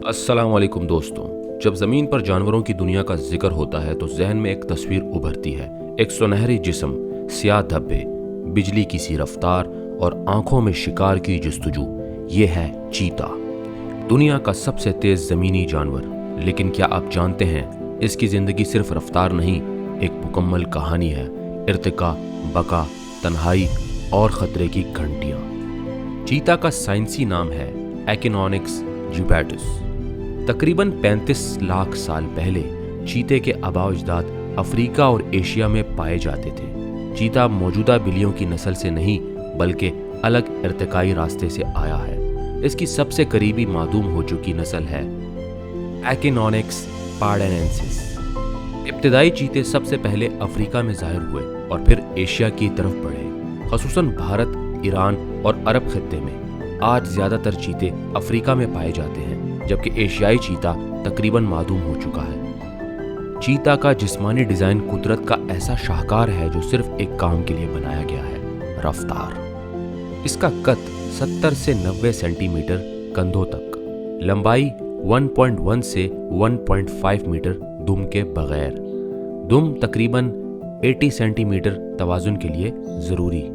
अस्सलाम वालेकुम दोस्तों। जब ज़मीन पर जानवरों की दुनिया का जिक्र होता है तो जहन में एक तस्वीर उभरती है। एक सुनहरी जिस्म, सियाह धब्बे, बिजली की सी रफ्तार और आंखों में शिकार की जस्तजू। ये है चीता, दुनिया का सबसे तेज ज़मीनी जानवर। लेकिन क्या आप जानते हैं, इसकी ज़िंदगी सिर्फ रफ्तार नहीं, एक मुकम्मल कहानी है। इर्तिका, बका, तन्हाई और ख़तरे की घंटियाँ। चीता का साइंसी नाम है एकिनोनिक्स जुबैटस। तकरीबन 35 लाख साल पहले चीते के आबाओ-अजदाद अफ्रीका और एशिया में पाए जाते थे। चीता मौजूदा बिल्लियों की नस्ल से नहीं बल्कि अलग इर्तिकाई रास्ते से आया है। इसकी सबसे करीबी मादूम हो चुकी नस्ल है एकिनोनिक्स पार्डेनेंसिस। इब्तिदाई चीते सबसे पहले अफ्रीका में ज़ाहिर हुए और फिर एशिया की तरफ बढ़े, ख़ुसूसन भारत, ईरान और अरब खित्ते में। आज ज़्यादातर चीते अफ्रीका में पाए जाते हैं, जबकि एशियाई चीता तकरीबन मादूम हो चुका है। चीता का जिस्मानी डिज़ाइन कुदरत का ऐसा शाहकार है जो सिर्फ एक काम के लिए बनाया गया है, रफ्तार। इसका कद 70 से 90 सेंटीमीटर कंधों तक, लंबाई 1.1 से 1.5 मीटर दुम के बगैर, दुम तकरीबन 80 सेंटीमीटर तवाज़ुन के लिए ज़रूरी।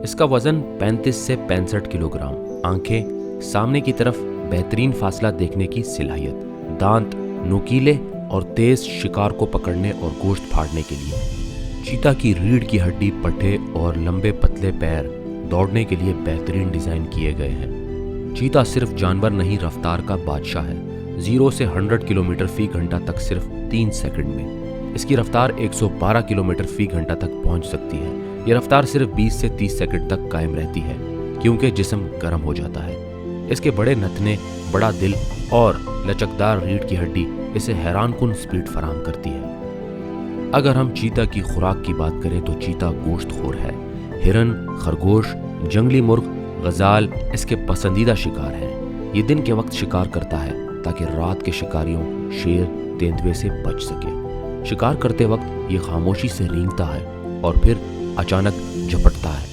इसका वज़न 35 से 65 किलोग्राम, आंखें सामने की तरफ, बेहतरीन फासला देखने की सलाहियत, दांत नुकीले और तेज शिकार को पकड़ने और गोश्त फाड़ने के लिए। चीता की रीढ़ की हड्डी, पट्टे और लंबे पतले पैर दौड़ने के लिए बेहतरीन डिज़ाइन किए गए हैं। चीता सिर्फ जानवर नहीं, रफ्तार का बादशाह है। 0 से 100 किलोमीटर फी घंटा तक सिर्फ 3 सेकंड में। इसकी रफ्तार 112 किलोमीटर फी घंटा तक पहुंच सकती है। यह रफ्तार सिर्फ 20 से 30 सेकंड तक कायम रहती है, क्योंकि जिस्म गर्म हो जाता है। इसके बड़े नथने, बड़ा दिल और लचकदार रीढ़ की हड्डी इसे हैरानकुन स्पीड फराहम करती है। अगर हम चीता की खुराक की बात करें तो चीता गोश्तखोर है। हिरन, खरगोश, जंगली मुर्ग, गजाल इसके पसंदीदा शिकार हैं। ये दिन के वक्त शिकार करता है ताकि रात के शिकारियों, शेर, तेंदुए से बच सके। शिकार करते वक्त ये खामोशी से रेंगता है और फिर अचानक झपटता है।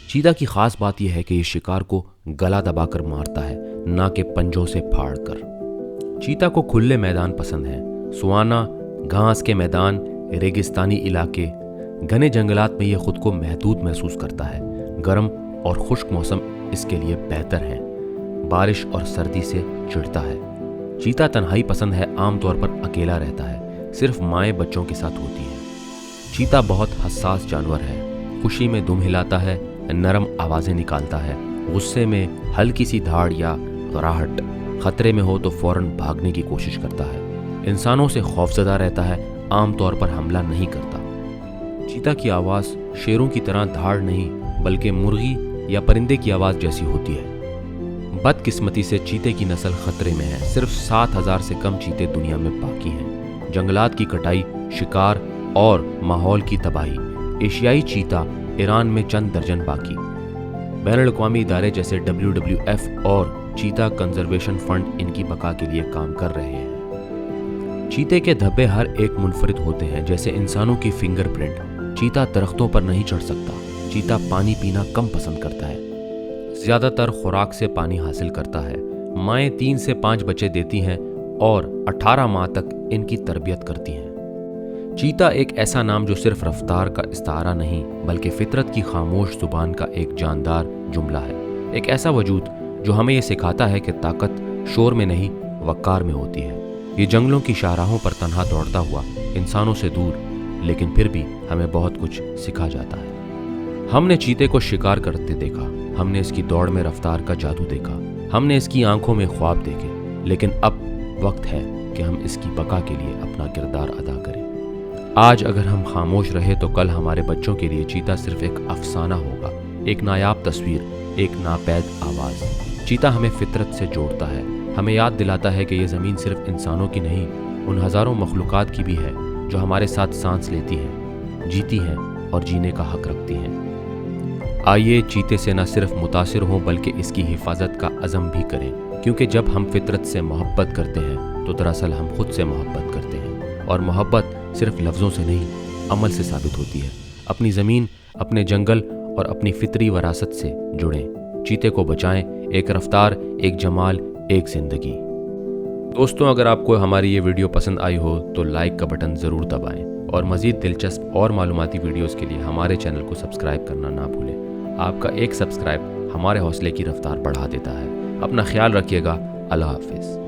चीता की खास बात यह है कि ये शिकार को गला दबाकर मारता है, ना कि पंजों से फाड़कर। चीता को खुले मैदान पसंद हैं। सुहाना, घास के मैदान, रेगिस्तानी इलाके, घने जंगलात में यह खुद को महदूद महसूस करता है। गर्म और खुश्क मौसम इसके लिए बेहतर हैं। बारिश और सर्दी से चिढ़ता है। चीता तन्हाई पसंद है, आमतौर पर अकेला रहता है, सिर्फ माएँ बच्चों के साथ होती हैं। चीता बहुत हसास जानवर है। खुशी में दुम हिलाता है, नरम आवाज़ें निकालता है, गुस्से में हल्की सी धाड़ या गराहट, खतरे में हो तो फौरन भागने की कोशिश करता है। इंसानों से खौफजदा रहता है, आमतौर पर हमला नहीं करता। चीता की आवाज़ शेरों की तरह धाड़ नहीं बल्कि मुर्गी या परिंदे की आवाज़ जैसी होती है। बदकिस्मती से चीते की नस्ल खतरे में है। सिर्फ 7000 से कम चीते दुनिया में बाकी हैं। जंगलात की कटाई, शिकार और माहौल की तबाही। एशियाई चीता ईरान में चंद दर्जन बाकी। बैनुल-अक़वामी इदारे जैसे WWF और चीता कंजर्वेशन फंड इनकी बका के लिए काम कर रहे हैं। चीते के धब्बे हर एक मुनफरिद होते हैं, जैसे इंसानों की फिंगरप्रिंट। चीता दरख्तों पर नहीं चढ़ सकता। चीता पानी पीना कम पसंद करता है, ज़्यादातर खुराक से पानी हासिल करता है। माएँ 3 से 5 बच्चे देती हैं और 18 माह तक इनकी तरबियत करती हैं। चीता एक ऐसा नाम जो सिर्फ रफ्तार का इस्तारा नहीं बल्कि फितरत की खामोश जुबान का एक जानदार जुमला है। एक ऐसा वजूद जो हमें ये सिखाता है कि ताकत शोर में नहीं, वक़ार में होती है। ये जंगलों की शाहराहों पर तन्हा दौड़ता हुआ, इंसानों से दूर, लेकिन फिर भी हमें बहुत कुछ सिखा जाता है। हमने चीते को शिकार करते देखा, हमने इसकी दौड़ में रफ्तार का जादू देखा, हमने इसकी आंखों में ख्वाब देखे, लेकिन अब वक्त है कि हम इसकी बका के लिए अपना किरदार अदा करें। आज अगर हम खामोश रहे तो कल हमारे बच्चों के लिए चीता सिर्फ एक अफसाना होगा, एक नायाब तस्वीर, एक नापैद आवाज़। चीता हमें फितरत से जोड़ता है, हमें याद दिलाता है कि ये ज़मीन सिर्फ इंसानों की नहीं, उन हज़ारों मखलूक़ात की भी है जो हमारे साथ सांस लेती हैं, जीती हैं और जीने का हक रखती हैं। आइए चीते से न सिर्फ मुतासिर हों बल्कि इसकी हिफाजत का अज़म भी करें, क्योंकि जब हम फितरत से मोहब्बत करते हैं तो दरअसल हम खुद से मोहब्बत करते हैं, और मोहब्बत सिर्फ लफ्ज़ों से नहीं, अमल से साबित होती है। अपनी ज़मीन, अपने जंगल और अपनी फितरी वरासत से जुड़ें। चीते को बचाएं। एक रफ्तार, एक जमाल, एक ज़िंदगी। دوستوں اگر آپ کو ہماری یہ ویڈیو پسند آئی ہو تو لائک کا بٹن ضرور دبائیں اور مزید دلچسپ اور معلوماتی ویڈیوز کے لیے ہمارے چینل کو سبسکرائب کرنا نہ بھولیں۔ آپ کا ایک سبسکرائب ہمارے حوصلے کی رفتار بڑھا دیتا ہے۔ اپنا خیال رکھیے گا۔ اللہ حافظ۔